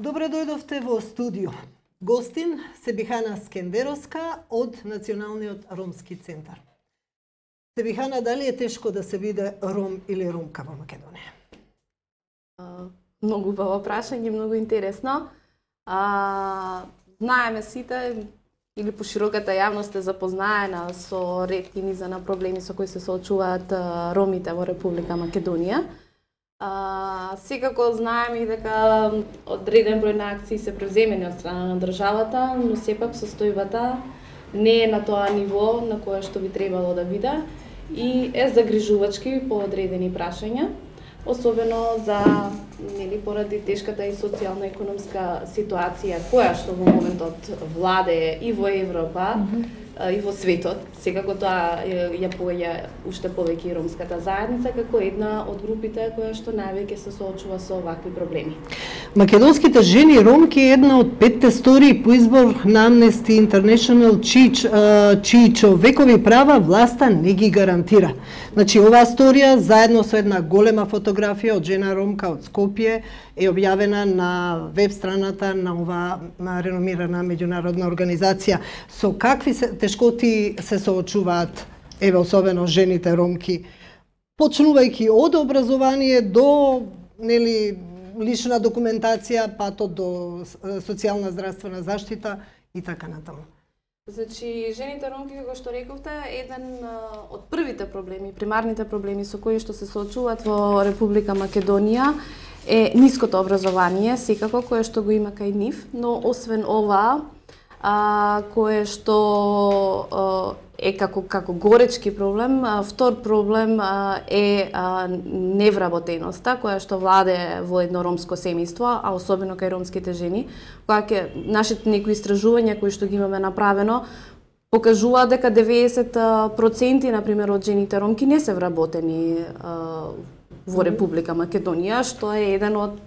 Добре дојдовте во студио. Гостин Себихана Скендеровска од Националниот ромски центар. Себихана, дали е тешко да се биде ром или ромка во Македонија? Многу убаво прашање, многу интересно. Знаеме сите, или пошироката јавност е запознаена со ретки низа на проблеми со кои се соочуваат ромите во Република Македонија. Секако знаеме и дека одреден број на акции се превземени од страна на државата, но сепак состојбата не е на тоа ниво на кое што би требало да биде и е загрижувачки по одредени прашања, особено за поради тешката и социјално-економска ситуација која што во моментот владее и во Европа и во светот. Секако тоа ја поја уште повеќе и ромската заедница како една од групите која што највеќе се соочува со овакви проблеми. Македонските жени ромки е една од 5 стори по избор на Amnesty International чии човекови права власта не ги гарантира. Значи, оваа сторија заедно со една голема фотографија од жена ромка од Скопје е објавена на веб страната на оваа реномирана меѓународна организација. Со какви тешкоти се соочуваат, особено жените ромки, почнувајќи од образование до лична документација, пато до социјална здравствена заштита и така натаму. Значи, жените ромки, како што рековте, еден од првите проблеми, примарните проблеми со кои што се соочуваат во Република Македонија е ниското образование, секако кое што го има кај нив, но освен ова, кое што е како горечки проблем, втор проблем е невработеноста, која што владе во едно ромско семејство, а особено кај ромските жени, која нашите некои истражувања кои што ги имаме направено покажуваат дека 90% например од жените ромки не се вработени во Република Македонија, што е еден од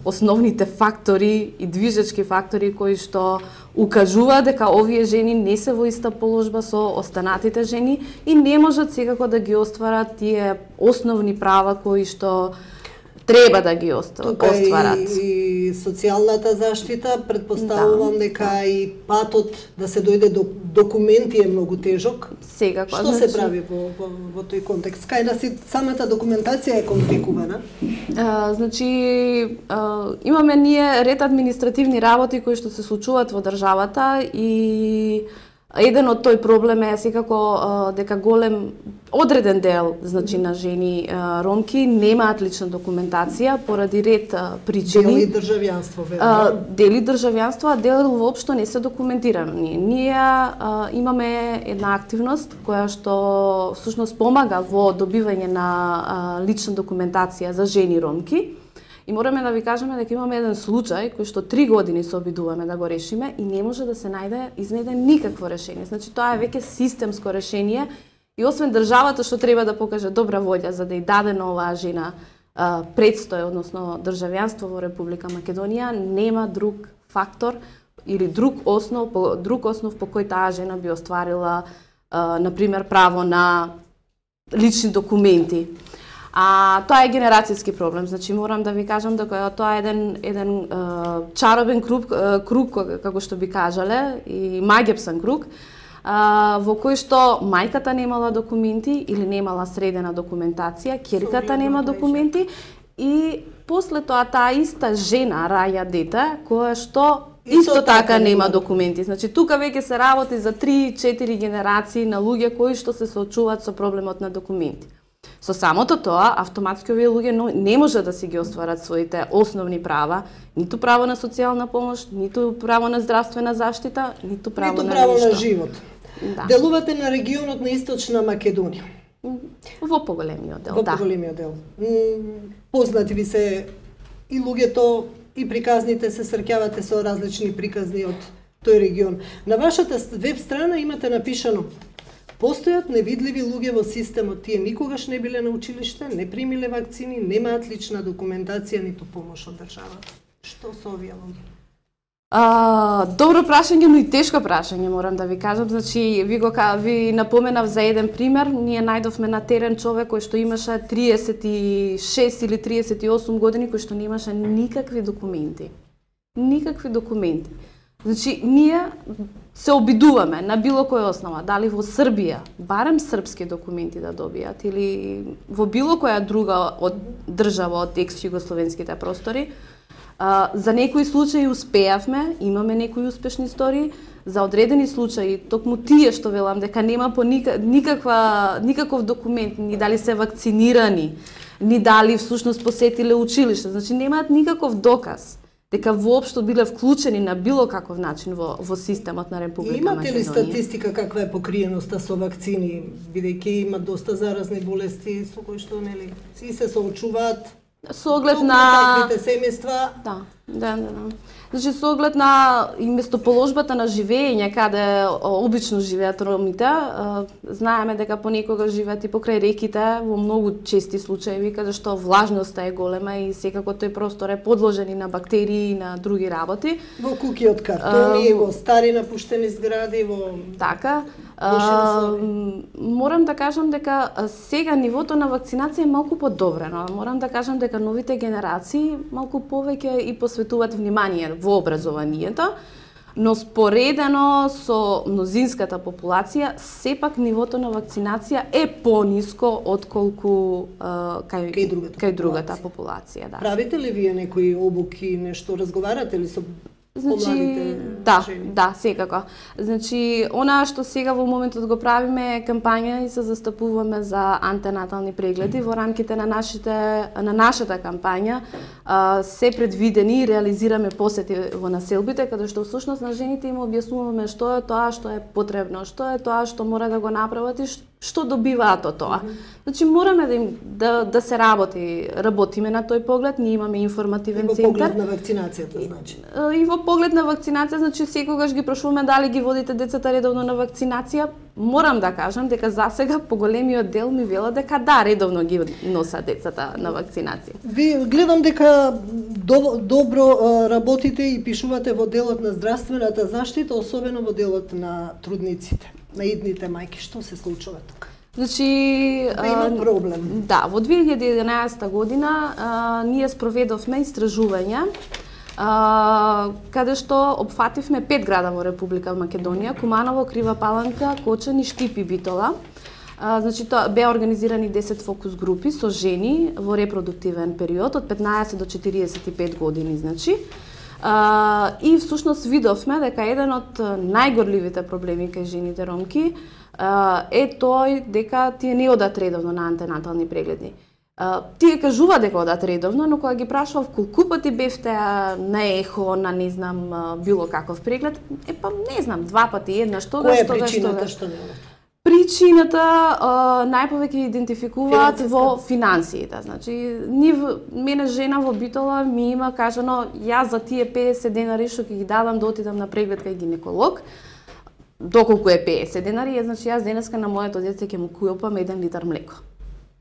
основните фактори и движечки фактори кои што укажува дека овие жени не се во иста положба со останатите жени и не можат секако да ги остварат тие основни права кои што треба да ги остварат. Тука и социјалната заштита, предпоставувам дека и патот да се дојде до документи е многу тежок. Секако. Што се прави во тој контекст? Кај да си самата документација е компликувана? Значи, имаме ние ред административни работи кои што се случуваат во државата и еден од тој проблем е секако дека голем одреден дел на жени ромки немаат лична документација поради ред причини. Дели државјанство, верно? Дели државјанство, а дел воопшто не се документирани. Ние имаме една активност која што всушност помага во добивање на лична документација за жени ромки. И мораме да ви кажеме дека имаме еден случај кој што 3 години се обидуваме да го решиме и не може да се изнајде никакво решение. Значи тоа е веќе системско решение и освен државата што треба да покаже добра волја за да ја даде на оваа жена предстој, односно државјанство во Република Македонија, нема друг фактор или друг основ по кој таа жена би остварила например право на лични документи. Тоа е генерацијски проблем, значи морам да ви кажам дека тоа е еден чаробен круг, како што би кажале, и магепсан круг, во кој што мајката немала документи или немала средена документација, ќерката нема документи и после тоа таа иста жена раја дете која што исто така нема документи. Значи тука веќе се работи за 3-4 генерации на луѓе кои што се соочуваат со проблемот на документи. Со самото тоа, автоматски овие луѓе не може да си ги остварат своите основни права, ниту право на социјална помош, ниту право на здравствена заштита, ниту право на живот. Да. Делувате на регионот на Источна Македонија. Во поголемиот дел, Во поголемиот дел. Познати ви се и луѓето, и приказните, се среќавате со различни приказни од тој регион. На вашата веб страна имате напишано: постојат невидливи луѓе во системот, тие никогаш не биле на училиште, не примиле вакцини, немаат лична документација ниту помош од државата. Што со овие луѓе? Добро прашање, но и тешко прашање, морам да ви кажам. Значи, ви напоменав за еден пример. Ние најдовме на терен човек кој што имаше 36 или 38 години, кој што немаше никакви документи. никакви документи. Значи, ние се обидуваме на било која основа, дали во Србија, барем српски документи да добијат, или во било која друга држава од екс-југословенските простори. За некои случаи успеавме, имаме некои успешни истории, за одредени случаи, токму тие што велам дека нема по никаков документ, ни дали се вакцинирани, ни дали всушност посетиле училиште, значи немаат никаков доказ дека воопшто биле вклучени на било каков начин во системот на Република Македонија. Имате ли статистика каква е покриеноста со вакцини, бидејќи има доста заразни болести со кои што нели си се соочуваат со оглед на таквите семејства? Да. Значи, со оглед на и местоположбата на живење, каде обично живеат ромите, знаеме дека понекогаш живеат и покрај реките, во многу чести случаи, каде што влажноста е голема и секако тој простор е подложен и на бактерии и на други работи. Во куќи од картони, во стари напуштени згради, во... Така. Морам да кажам дека сега нивото на вакцинација е малку подобрено. Морам да кажам дека новите генерации малку повеќе и посветуваат внимание во образованието, но споредено со мнозинската популација, сепак нивото на вакцинација е пониско отколку кај другата популација. Да. Правите ли вие некои обуки, нешто, разговарате ли со помладите жени? Да, секако. Значи, она што сега во моментот го правиме е кампања и се застапуваме за антенатални прегледи. Во рамките на нашата кампања се предвидени и реализираме посети во населбите, каде што всушност на жените им објаснуваме што е тоа што е потребно, што е тоа што мора да го направат и што добиваат од тоа. Значи, мораме да се работиме на тој поглед, ние имаме информативен центар. И во поглед на вакцинацијата, значи? И во поглед на вакцинација, значи секогаш ги прошуваме дали ги водите децата редовно на вакцинација. Морам да кажам дека засега поголемиот дел ми вела дека да, редовно ги носат децата на вакцинација. Ви гледам дека добро работите и пишувате во делот на здравствената заштита, особено во делот на трудниците, на идните мајки. Што се случува тука? Значи, има проблем. Да, во 2011 година ние спроведовме истражување каде што опфативме 5 града во Република Македонија: Куманово, Крива Паланка, Кочани, Штип и Битола. Значи, тоа беа организирани 10 фокус групи со жени во репродуктивен период од 15 до 45 години, значи. И всушност видовме дека еден од најгорливите проблеми кај жените ромки е тој дека тие не одат редовно на антенатални прегледи. Тие кажува дека одат редовно, но кога ги прашував колку пати бевте на ехо, на не знам било каков преглед, не знам, 2 пати, еднаш тогаш. Која е причината што не одат? Причината најповеќе идентификуваат во финансиите. Значи, мене жена во Битола ми има кажано, јас за тие 50 денари што ќе ги дадам да отидам на преглед кај гинеколог, доколку е 50 денари, значи јас денеска на моето дете ќе му купам 1 литар млеко.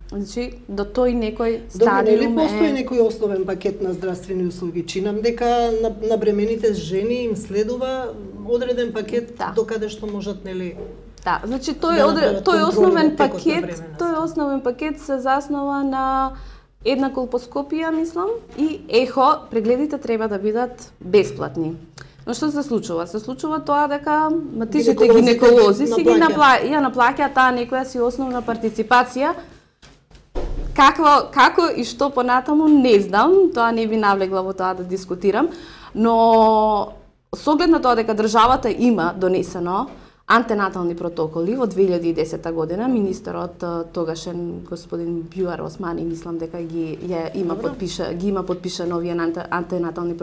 Значи, до тој некој стадиум Добре, постои некој основен пакет на здравствени услуги? Чинам дека на бремените жени им следува одреден пакет до каде што можат, нели? Да, значи тој основен пакет се заснова на една колпоскопија, мислам, и ехо. Прегледите треба да бидат бесплатни. Но што се случува? Се случува тоа дека матичните гинеколози си ги наплаќаат таа некоја си основна партиципација. Како и што понатаму не знам, тоа не би навлегла во тоа да дискутирам, но со оглед на тоа дека државата има донесено антенатални протоколи во 2010 година, министерот тогашен господин Бјуар Османи, мислам дека ги има подпишано овие антенатални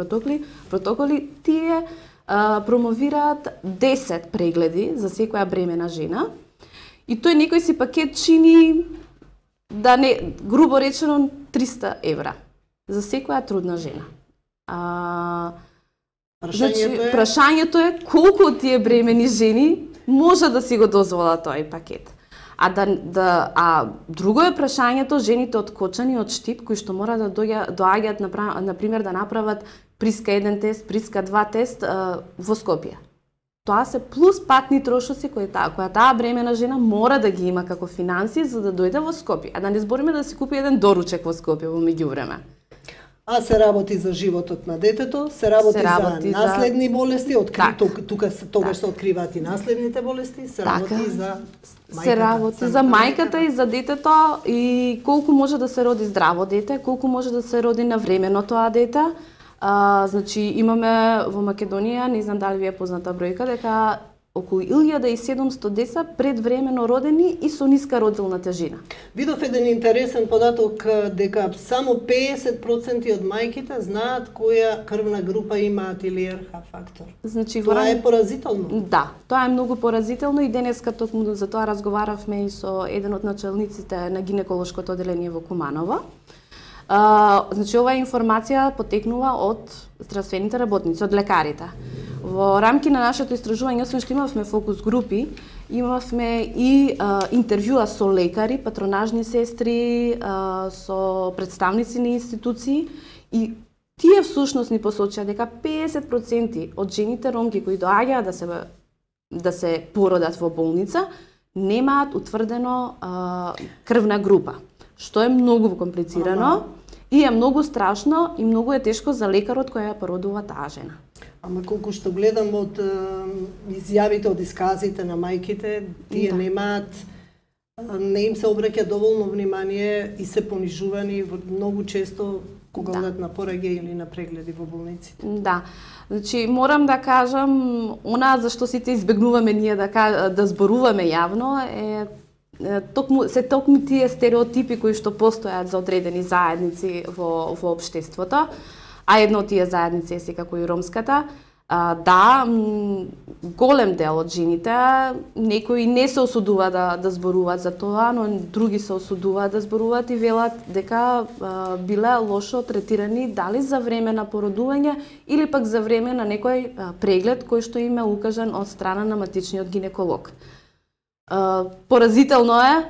протоколи, тие промовираат 10 прегледи за секоја бремена жена и тој некој си пакет чини, да не, грубо речено, 300 евра за секоја трудна жена. Прашањето е колку од тие бремени жени може да си го дозволат тој пакет. А друго е прашањето жените од Кочани, од Штип, кои што мора да доаѓаат, например, да направат приска 1 тест, приска 2 тест во Скопје. Тоа се плюс патни трошоци која таа бремена жена мора да ги има како финансии за да дојде во Скопје. А да не збориме да си купи еден доручек во Скопје во меѓувреме. А се работи за животот на детето, се работи за наследни болести, тогаш се откриваат и наследните болести, се работи за мајката. Се работи за мајката и за детето и колку може да се роди здраво дете, колку може да се роди навремено тоа дете. Значи имаме во Македонија, не знам дали ви е позната бројка, дека околу 1700 деца предвремено родени и со ниска родилна тежина. Видов еден интересен податок дека само 50% од мајките знаат која крвна група имаат или РХ фактор. Значи, тоа е поразително. Да, тоа е многу поразително и денеска токму за тоа разговаравме и со еден од началниците на гинеколошкото оделение во Куманово. Значи, оваа информација потекнува од здравствените работници, од лекарите. Во рамки на нашето истражување, освен што имавме фокус групи, имавме и интервјуа со лекари, патронажни сестри, со представници на институции и тие всушност ни посочија дека 50% од жените ромки кои доаѓаат да се породат во болница немаат утврдено крвна група, што е многу комплицирано и е многу страшно и многу е тешко за лекарот која ја породува таа жена. Ама колку што гледам од изјавите, од исказите на мајките, тие немаат, не им се обраќа доволно внимание и се понижувани многу често кога одат на пораѓај или на прегледи во болниците. Да. Значи, морам да кажам, она за што сите избегнуваме ние да зборуваме јавно е токму тие стереотипи кои што постојат за одредени заедници во општеството. А една од тие заедници е секако и ромската. Да, голем дел од жените, некои не се осудуваат да зборуваат за тоа, но други се осудуваат да зборуваат и велат дека биле лошо третирани дали за време на породување или пак за време на некој преглед кој што им е укажан од страна на матичниот гинеколог. Поразително е,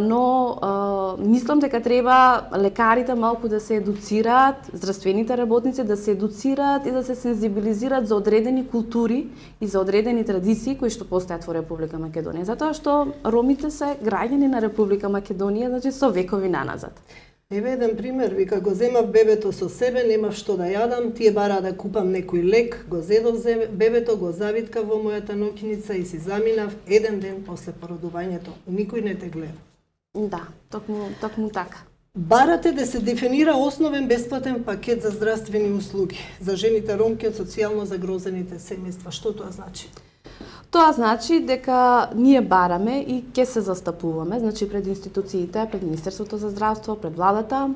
но мислам дека треба лекарите малку да се едуцираат, здравствените работници да се едуцираат и да се сензибилизираат за одредени култури и за одредени традиции кои што постојат во Република Македонија, затоа што ромите се граѓани на Република Македонија, значи со векови наназад. Еве еден пример, вика, го земав бебето со себе, немав што да јадам, тие бара да купам некој лек, го зедов бебето, го завиткав во мојата ноќница и си заминав еден ден после породувањето. Никој не те гледа. Да, токму така. Барате да се дефинира основен бесплатен пакет за здравствени услуги за жените ромки од социјално загрозените семејства. Што тоа значи? Тоа значи дека ние бараме и ќе се застапуваме, значи пред институциите, пред Министерството за здравство, пред владата,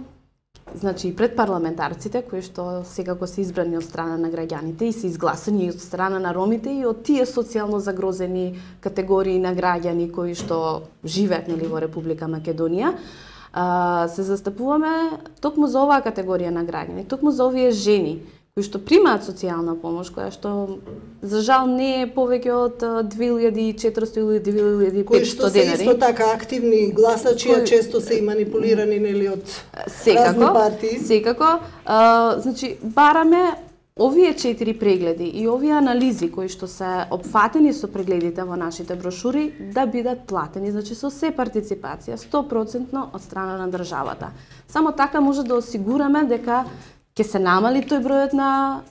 значи и пред парламентарците кои што секако се избрани од страна на граѓаните и се изгласани од страна на ромите и од тие социјално загрозени категории на граѓани кои што живеат во Република Македонија. Се застапуваме токму за оваа категорија на граѓани, токму за овие жени кои што примаат социјална помош, која што за жал не е повеќе од 2400 или 2500 денари. Кои што се исто така активни гласачи, а често се и манипулирани нели од разни партии. Секако, значи бараме овие 4 прегледи и овие анализи кои што се опфатени со прегледите во нашите брошури да бидат платени, значи со се партиципација 100% од страна на државата. Само така може да осигураме дека ќе се намали тој бројот на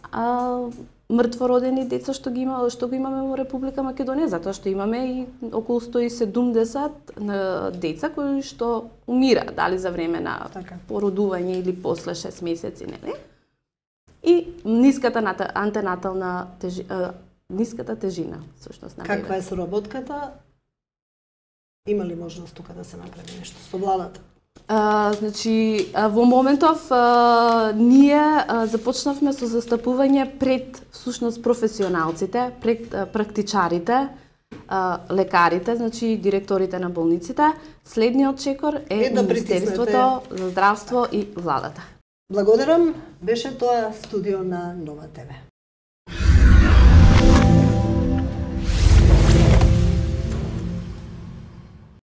мртвородени деца што го имаме во Република Македонија, затоа што имаме и околу 170 деца кои што умираат, дали за време на породување или после 6 месеци, нели? И ниската антенатална ниската тежина, всушност. Каква е соработката? Има ли можност тука да се направи нешто со владата? Значи, во моментов ние започнавме со застапување пред всушност професионалците, пред практичарите, лекарите, значи директорите на болниците. Следниот чекор е Министерството за здравство и владата. Благодарам, беше тоа студио на Нова ТВ.